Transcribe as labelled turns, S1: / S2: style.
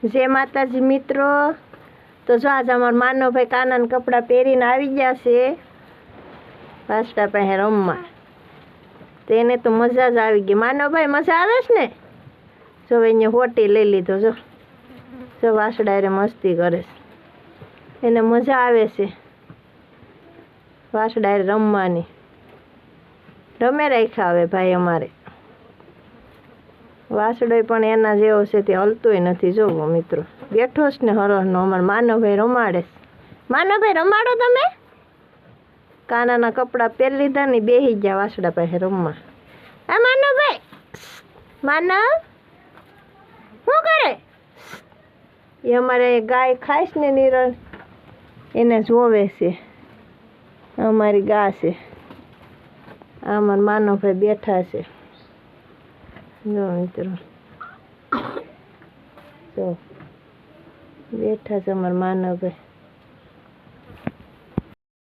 S1: जय माताजी मित्रों। तो जो आज अमर मानो भाई काना कपड़ा पहरीने आई गया से पाछड़ा पे रमवा। तेने तो मजा ज आई गई। मानो भाई मजा आवे ने? जो अहीं होटी लई लीधो। जो वासड़ा रे मस्ती करे एने मजा आवे से वासड़ा रे रमवानी। रमे राख्या हवे भाई अमारे। वासड़ो पण एना जेवो छे ते हलतोय नथी। जोवो मित्रों बेठो ज ने हरहनो अमर मानो भाई रमाड़े। मानो भाई रमाड़ो तमे। कानाना कपड़ा पहेरी लीधा ने बेही गया वासड़ा पासे रमवा। आ मानो भाई मानो શું કરે? એ અમારે ગાય ખાઈશ ને નિરણ એને જોવે છે। અમારી ગા છે। અમાર માનો ભાઈ બેઠા છે। જો મિત્રો જો બેઠા છે અમાર માનો ભાઈ।